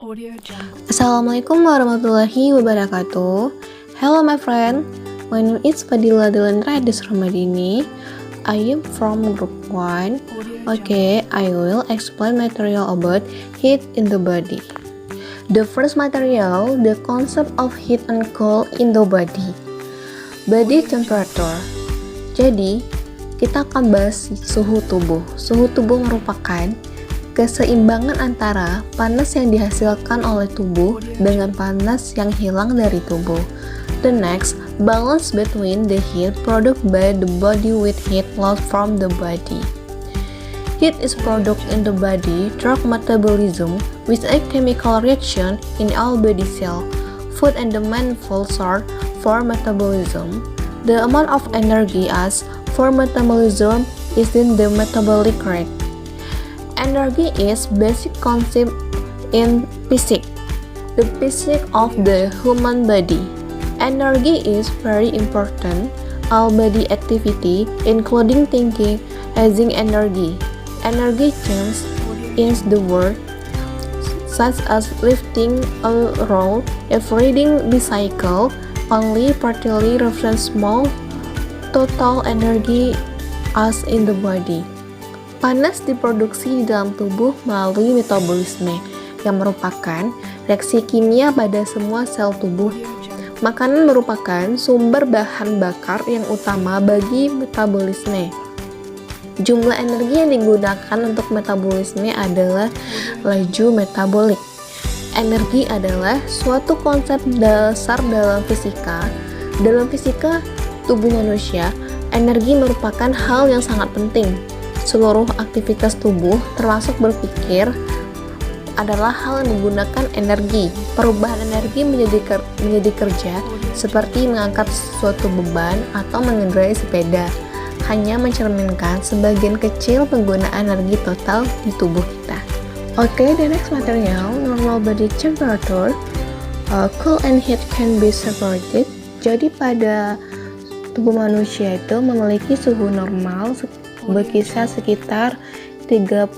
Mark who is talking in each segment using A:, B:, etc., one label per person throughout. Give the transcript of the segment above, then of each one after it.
A: Assalamualaikum warahmatullahi wabarakatuh. Hello my friend, my name is Fadila Delendra Ramadini. I am from group 1. Okay, I will explain material about heat in the body. The first material, the concept of heat and cold in the body. Body temperature. Jadi, kita akan bahas suhu tubuh. Suhu tubuh merupakan keseimbangan antara panas yang dihasilkan oleh tubuh dengan panas yang hilang dari tubuh. The next, balance between the heat produced by the body with heat lost from the body. Heat is produced in the body through metabolism, with a chemical reaction in all body cells. Food and the main source for metabolism. The amount of energy asked for metabolism is in the metabolic rate. Energy is basic concept in physics, the physics of the human body. Energy is very important. All body activity, including thinking, using energy. Energy changes in the world, such as lifting a roll, if riding bicycle, only partly represents small total energy as in the body. Panas diproduksi di dalam tubuh melalui metabolisme, yang merupakan reaksi kimia pada semua sel tubuh. Makanan merupakan sumber bahan bakar yang utama bagi metabolisme. Jumlah energi yang digunakan untuk metabolisme adalah laju metabolik. Energi adalah suatu konsep dasar dalam fisika. Dalam fisika tubuh manusia, energi merupakan hal yang sangat penting. Seluruh aktivitas tubuh, termasuk berpikir, adalah hal yang menggunakan energi. Perubahan energi menjadi kerja, seperti mengangkat suatu beban atau mengendarai sepeda, hanya mencerminkan sebagian kecil penggunaan energi total di tubuh kita. Okay, the next material, normal body temperature. Cold and heat can be separated. Jadi pada tubuh manusia itu memiliki suhu normal berkisar sekitar 36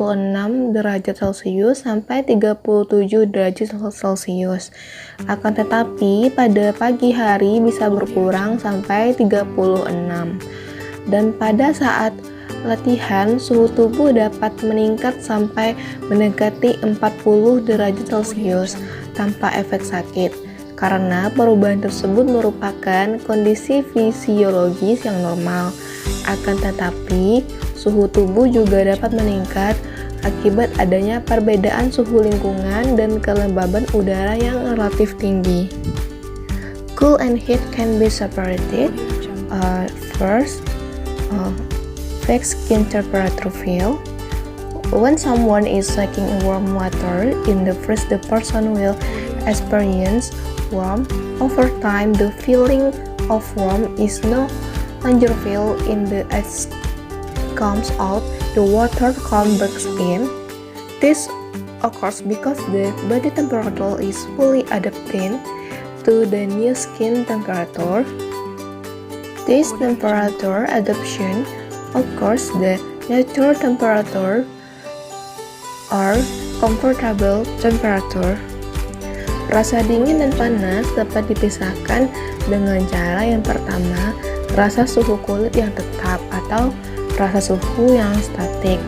A: derajat Celcius sampai 37 derajat Celcius. Akan tetapi pada pagi hari bisa berkurang sampai 36. Dan pada saat latihan suhu tubuh dapat meningkat sampai mendekati 40 derajat Celcius tanpa efek sakit. Karena perubahan tersebut merupakan kondisi fisiologis yang normal. Akan tetapi, suhu tubuh juga dapat meningkat akibat adanya perbedaan suhu lingkungan dan kelembaban udara yang relatif tinggi. Cool and heat can be separated. First, fixed skin temperature feel. When someone is soaking in warm water, the person will experience warmth. Over time, the feeling of warmth is no longer felt in the ice comes out, the water convects in. This occurs because the body temperature is fully adapted to the new skin temperature. This temperature adaptation occurs the natural temperature or comfortable temperature. Rasa dingin dan panas dapat dipisahkan dengan cara yang pertama, rasa suhu kulit yang tetap atau rasa suhu yang statik.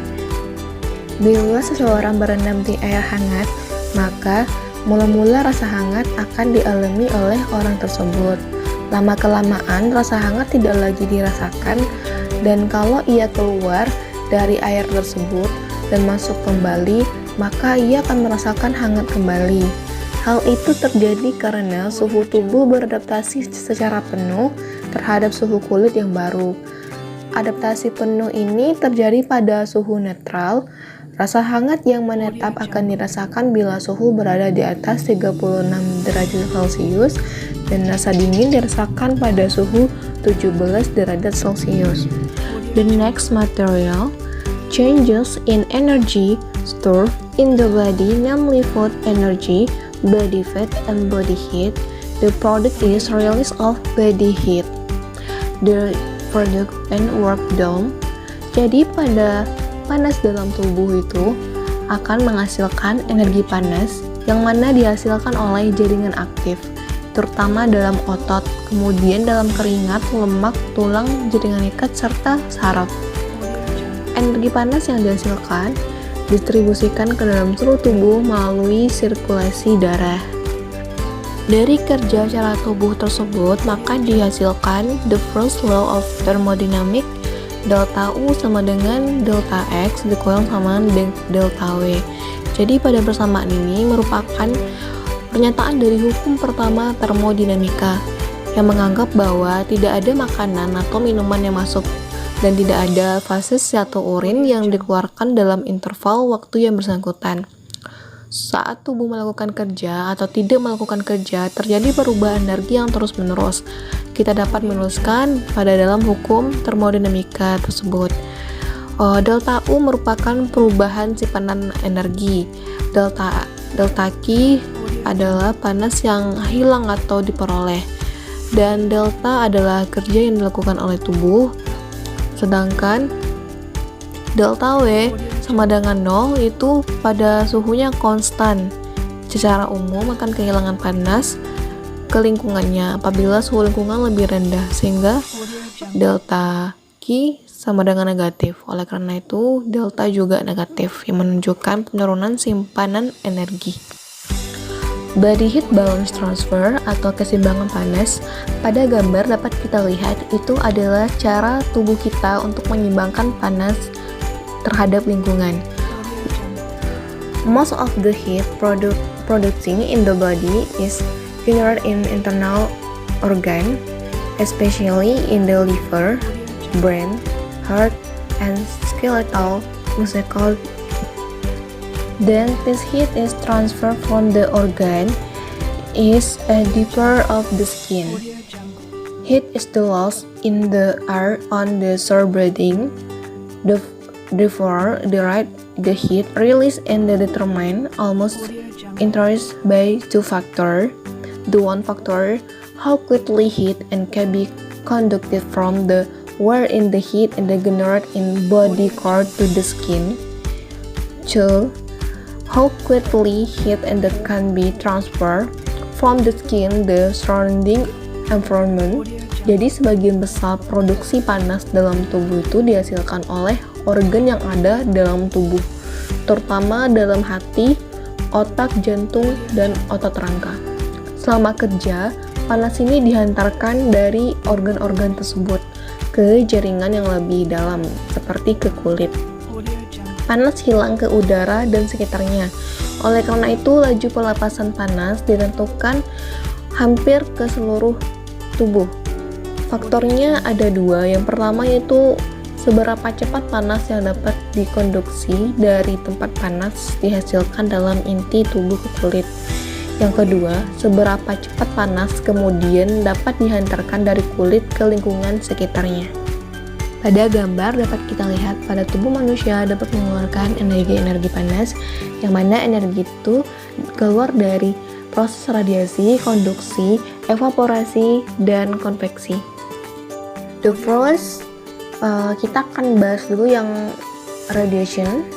A: Bila seseorang berendam di air hangat, maka mula-mula rasa hangat akan dialami oleh orang tersebut. Lama-kelamaan rasa hangat tidak lagi dirasakan, dan kalau ia keluar dari air tersebut dan masuk kembali, maka ia akan merasakan hangat kembali. Hal itu terjadi karena suhu tubuh beradaptasi secara penuh terhadap suhu kulit yang baru. Adaptasi penuh ini terjadi pada suhu netral. Rasa hangat yang menetap akan dirasakan bila suhu berada di atas 36 derajat Celcius dan rasa dingin dirasakan pada suhu 17 derajat Celcius. The next material, changes in energy stored in the body, namely food energy, body fat, and body heat. The product is release of body heat. The product and work done. Jadi pada panas dalam tubuh itu akan menghasilkan energi panas yang mana dihasilkan oleh jaringan aktif, terutama dalam otot, kemudian dalam keringat, lemak, tulang, jaringan ikat, serta saraf. Energi panas yang dihasilkan distribusikan ke dalam seluruh tubuh melalui sirkulasi darah. Dari kerja cara tubuh tersebut, maka dihasilkan the first law of thermodynamic, delta U sama dengan delta X dikurang sama delta W. Jadi pada persamaan ini merupakan pernyataan dari hukum pertama termodinamika yang menganggap bahwa tidak ada makanan atau minuman yang masuk dan tidak ada fases atau urin yang dikeluarkan dalam interval waktu yang bersangkutan. Saat tubuh melakukan kerja atau tidak melakukan kerja, terjadi perubahan energi yang terus-menerus. Kita dapat menuliskan pada dalam hukum termodinamika tersebut. Delta U merupakan perubahan simpanan energi. Delta Q adalah panas yang hilang atau diperoleh. Dan delta adalah kerja yang dilakukan oleh tubuh. Sedangkan delta W sama dengan 0 itu pada suhunya konstan. Secara umum akan kehilangan panas ke lingkungannya apabila suhu lingkungan lebih rendah, sehingga delta Q sama dengan negatif. Oleh karena itu, delta juga negatif yang menunjukkan penurunan simpanan energi. Body heat balance transfer atau keseimbangan panas pada gambar dapat kita lihat itu adalah cara tubuh kita untuk menyeimbangkan panas terhadap lingkungan. Most of the heat producing in the body is generated in internal organ, especially in the liver, brain, heart, and skeletal muscle. Then this heat is transferred from the organ is deeper of the skin. Heat is the loss in the air on the surrounding. Therefore, the heat release and determined almost entirely by two factors. The one factor, how quickly heat and can be conducted from the wherein the heat and the generated in body core to the skin. 2. How quickly heat and the can be transferred from the skin the surrounding environment. Jadi sebagian besar produksi panas dalam tubuh itu dihasilkan oleh organ yang ada dalam tubuh, terutama dalam hati, otak, jantung, dan otot rangka. Selama kerja, panas ini dihantarkan dari organ-organ tersebut ke jaringan yang lebih dalam, seperti ke kulit. Panas hilang ke udara dan sekitarnya. Oleh karena itu, laju pelepasan panas ditentukan hampir ke seluruh tubuh. Faktornya ada dua. Yang pertama yaitu seberapa cepat panas yang dapat dikonduksi dari tempat panas dihasilkan dalam inti tubuh ke kulit. Yang kedua, seberapa cepat panas kemudian dapat dihantarkan dari kulit ke lingkungan sekitarnya. Pada gambar dapat kita lihat pada tubuh manusia dapat mengeluarkan energi panas, yang mana energi itu keluar dari proses radiasi, konduksi, evaporasi, dan konveksi. The first, kita akan bahas dulu yang radiation.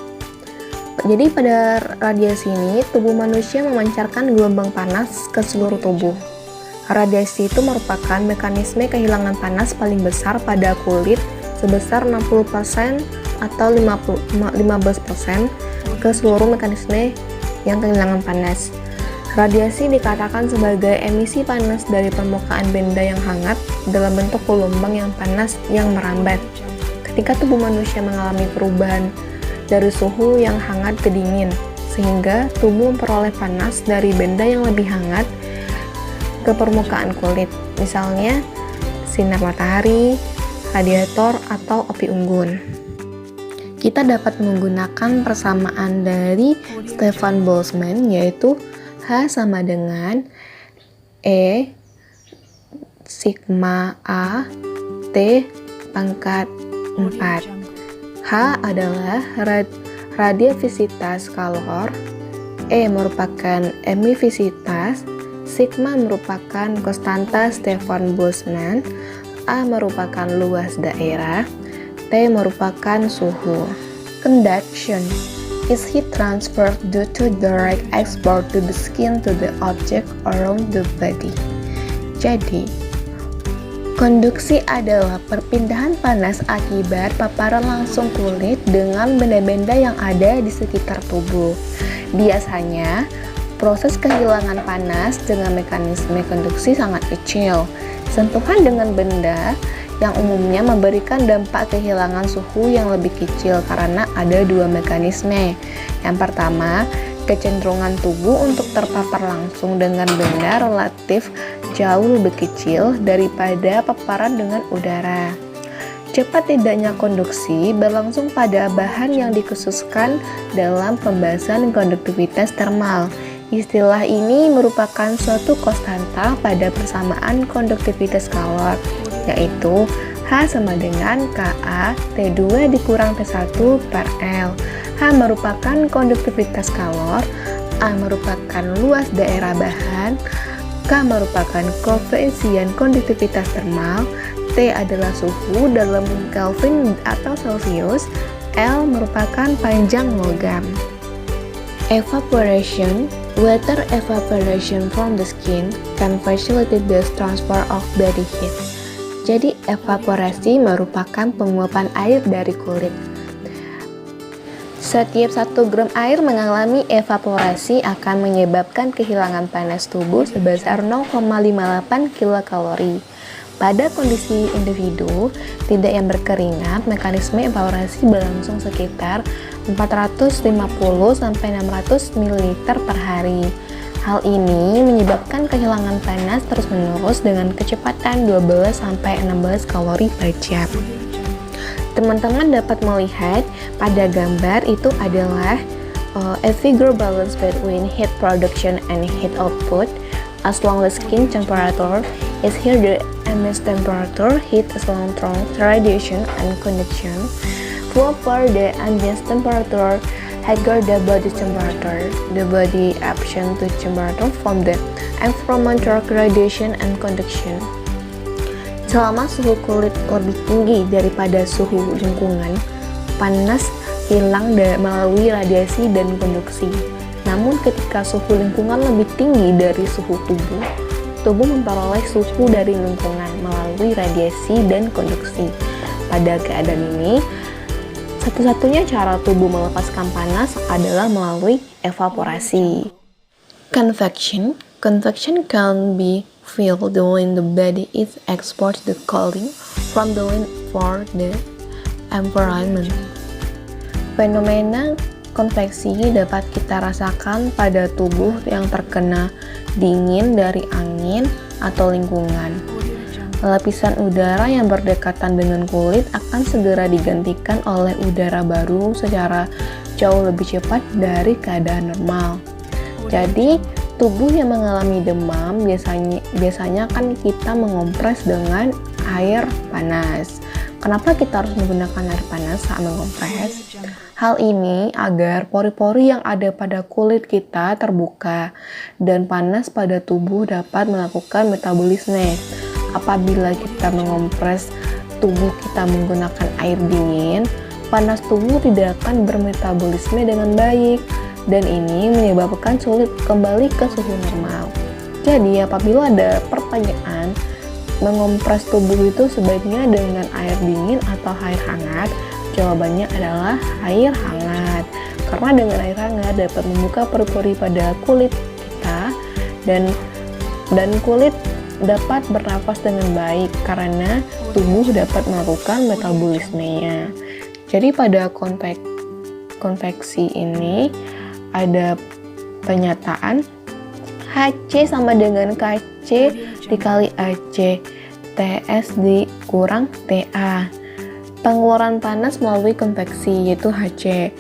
A: Jadi pada radiasi ini, tubuh manusia memancarkan gelombang panas ke seluruh tubuh. Radiasi itu merupakan mekanisme kehilangan panas paling besar pada kulit sebesar 60% atau 15% ke seluruh mekanisme yang kehilangan panas. Radiasi dikatakan sebagai emisi panas dari permukaan benda yang hangat dalam bentuk gelombang yang panas yang merambat. Ketika tubuh manusia mengalami perubahan dari suhu yang hangat ke dingin, sehingga tubuh memperoleh panas dari benda yang lebih hangat ke permukaan kulit, misalnya sinar matahari, radiator, atau api unggun. Kita dapat menggunakan persamaan dari Stefan Boltzmann, yaitu H sama dengan E sigma A T pangkat 4. H adalah radiavisitas kalor, E merupakan emisivitas, sigma merupakan konstanta Stefan Boltzmann, A merupakan luas daerah, T merupakan suhu. Conduction. is heat transferred due to direct export to the skin to the object around the body. Jadi, konduksi adalah perpindahan panas akibat paparan langsung kulit dengan benda-benda yang ada di sekitar tubuh. Biasanya, proses kehilangan panas dengan mekanisme konduksi sangat kecil. Sentuhan dengan benda yang umumnya memberikan dampak kehilangan suhu yang lebih kecil karena ada dua mekanisme. Yang pertama, kecenderungan tubuh untuk terpapar langsung dengan benda relatif jauh lebih kecil daripada paparan dengan udara. Cepat tidaknya konduksi berlangsung pada bahan yang dikhususkan dalam pembahasan konduktivitas termal. Istilah ini merupakan suatu konstanta pada persamaan konduktivitas kalor, yaitu H sama dengan Ka T2 dikurang T1 per L. H merupakan konduktivitas kalor, A merupakan luas daerah bahan, K merupakan koefisien konduktivitas termal, T adalah suhu dalam Kelvin atau Celcius, L merupakan panjang logam. Evaporation. Water evaporation from the skin can facilitate the transfer of body heat. Jadi, evaporasi merupakan penguapan air dari kulit. Setiap 1 gram air mengalami evaporasi akan menyebabkan kehilangan panas tubuh sebesar 0,58 kilokalori. Pada kondisi individu tidak yang berkeringat, mekanisme evaporasi berlangsung sekitar 450-600 ml per hari. Hal ini menyebabkan kehilangan panas terus-menerus dengan kecepatan 12-16 kalori per jam. Teman-teman dapat melihat pada gambar itu adalah a figure balance between heat production and heat output. As long as skin temperature is here, the image temperature, heat electron radiation and conduction flow for the ambient temperature, higher the body temperature, the body absorption to temperature from the environmental radiation and conduction. Selama suhu kulit lebih tinggi daripada suhu lingkungan, panas hilang melalui radiasi dan konduksi. Namun ketika suhu lingkungan lebih tinggi dari suhu tubuh, tubuh memperoleh suhu dari lingkungan melalui radiasi dan konduksi. Pada keadaan ini, satu-satunya cara tubuh melepaskan panas adalah melalui evaporasi. Convection. Convection can be felt when the body is exposed to cooling from the wind for the environment. Fenomena konveksi dapat kita rasakan pada tubuh yang terkena dingin dari angin atau lingkungan. Lapisan udara yang berdekatan dengan kulit akan segera digantikan oleh udara baru secara jauh lebih cepat dari keadaan normal. Jadi, tubuh yang mengalami demam biasanya kan kita mengompres dengan air panas. Kenapa kita harus menggunakan air panas saat mengompres? Hal ini agar pori-pori yang ada pada kulit kita terbuka dan panas pada tubuh dapat melakukan metabolisme. Apabila kita mengompres tubuh kita menggunakan air dingin, panas tubuh tidak akan bermetabolisme dengan baik dan ini menyebabkan sulit kembali ke suhu normal. Jadi apabila ada pertanyaan mengompres tubuh itu sebaiknya dengan air dingin atau air hangat, jawabannya adalah air hangat. Karena dengan air hangat dapat membuka pori-pori pada kulit kita dan kulit dapat bernafas dengan baik karena tubuh dapat melakukan metabolismenya. Jadi pada konveksi ini ada penyataan HC sama dengan KC dikali AC, TS dikurang TA. Pengeluaran panas melalui konveksi yaitu HC.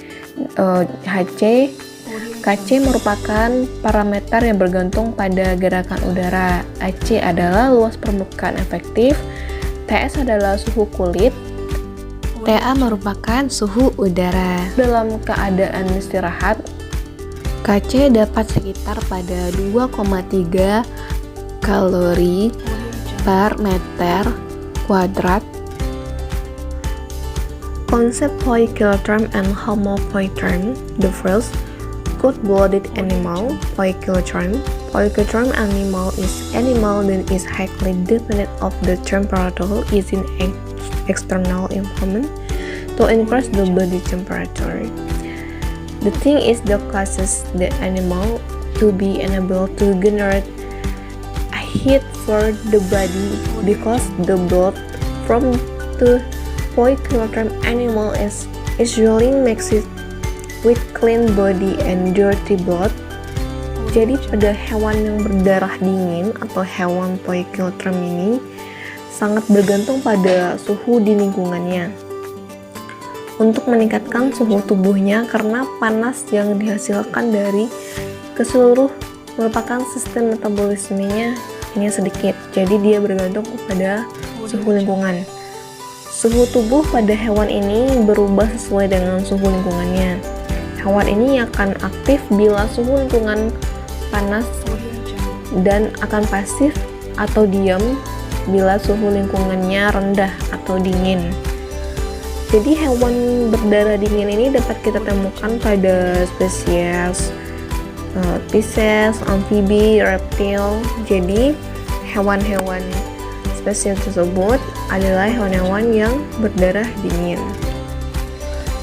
A: KC merupakan parameter yang bergantung pada gerakan udara. AC adalah luas permukaan efektif, TS adalah suhu kulit, TA merupakan suhu udara. Dalam keadaan istirahat, KC dapat sekitar pada 2,3 kalori per meter kuadrat Concept poikiloderm and homopoikiloderm. The first, cold-blooded animal, poikiloderm. Poikiloderm animal is animal that is highly dependent of the temperature using external environment to increase the body temperature. The thing is the causes the animal to be unable to generate a heat for the body because the blood from the poikiloderm animal is usually mixed with clean body and dirty blood. Jadi pada hewan yang berdarah dingin atau hewan poikiloderm ini sangat bergantung pada suhu di lingkungannya untuk meningkatkan suhu tubuhnya karena panas yang dihasilkan dari keseluruh merupakan sistem metabolismenya hanya sedikit. Jadi dia bergantung kepada suhu lingkungan. Suhu tubuh pada hewan ini berubah sesuai dengan suhu lingkungannya. Hewan ini akan aktif bila suhu lingkungan panas dan akan pasif atau diam bila suhu lingkungannya rendah atau dingin. Jadi hewan berdarah dingin ini dapat kita temukan pada spesies Pisces, amfibi, reptil. Jadi hewan-hewan spesies tersebut adalah hewan-hewan yang berdarah dingin.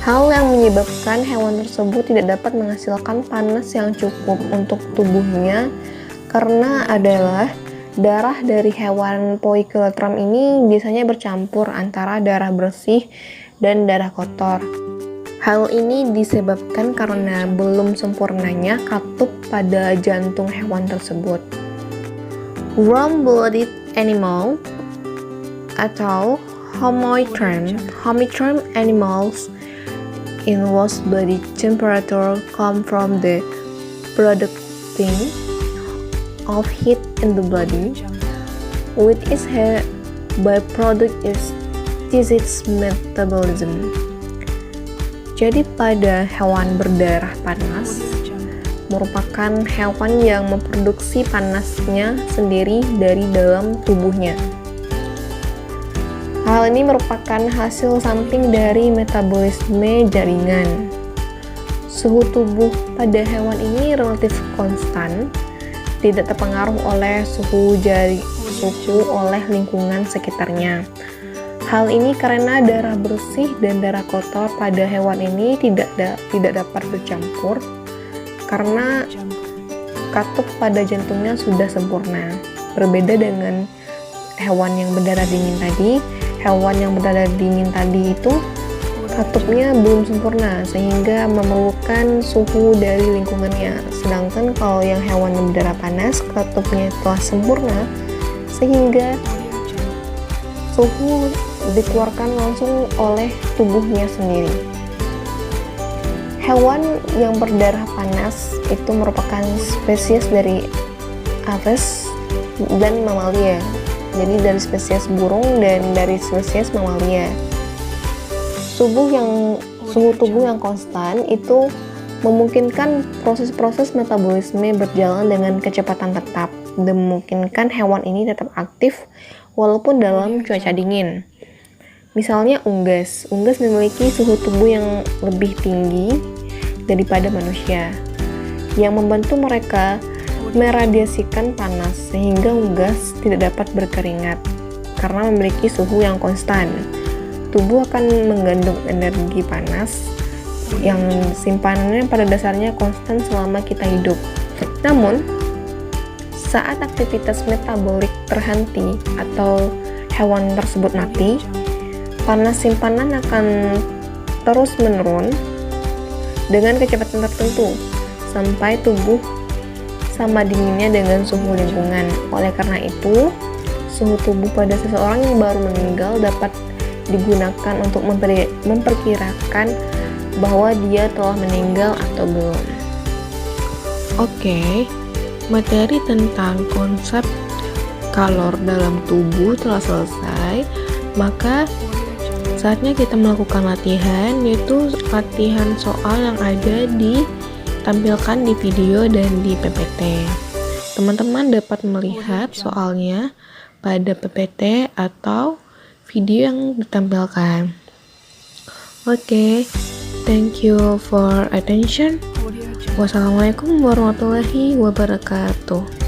A: Hal yang menyebabkan hewan tersebut tidak dapat menghasilkan panas yang cukup untuk tubuhnya karena adalah darah dari hewan poikiloderm ini biasanya bercampur antara darah bersih dan darah kotor. Hal ini disebabkan karena belum sempurnanya katup pada jantung hewan tersebut. Warm-blooded animal atau homotherm animals in lowest body temperature come from the producing of heat in the body, which is a byproduct is disease metabolism. Jadi pada hewan berdarah panas merupakan hewan yang memproduksi panasnya sendiri dari dalam tubuhnya. Hal ini merupakan hasil samping dari metabolisme jaringan. Suhu tubuh pada hewan ini relatif konstan, tidak terpengaruh oleh suhu oleh lingkungan sekitarnya. Hal ini karena darah bersih dan darah kotor pada hewan ini tidak dapat bercampur karena katup pada jantungnya sudah sempurna. Berbeda dengan hewan yang berdarah dingin tadi, hewan yang berdarah dingin tadi itu katupnya belum sempurna sehingga memerlukan suhu dari lingkungannya. Sedangkan kalau yang hewan yang berdarah panas, katupnya telah sempurna sehingga suhu dikeluarkan langsung oleh tubuhnya sendiri. Hewan yang berdarah panas itu merupakan spesies dari aves dan mamalia. Jadi dari spesies burung dan dari spesies mamalia. Suhu tubuh yang konstan itu memungkinkan proses-proses metabolisme berjalan dengan kecepatan tetap dan memungkinkan hewan ini tetap aktif walaupun dalam cuaca dingin. Misalnya unggas memiliki suhu tubuh yang lebih tinggi daripada manusia, yang membantu mereka meradiasikan panas sehingga unggas tidak dapat berkeringat karena memiliki suhu yang konstan. Tubuh akan mengandung energi panas yang simpanannya pada dasarnya konstan selama kita hidup. Namun, saat aktivitas metabolik terhenti atau hewan tersebut mati, panas simpanan akan terus menurun dengan kecepatan tertentu sampai tubuh sama dinginnya dengan suhu lingkungan. Oleh karena itu, suhu tubuh pada seseorang yang baru meninggal dapat digunakan untuk memperkirakan bahwa dia telah meninggal atau belum. Oke, materi tentang konsep kalor dalam tubuh telah selesai, maka saatnya kita melakukan latihan, yaitu latihan soal yang ada ditampilkan di video dan di PPT. Teman-teman dapat melihat soalnya pada PPT atau video yang ditampilkan. Okay, thank you for attention. Wassalamualaikum warahmatullahi wabarakatuh.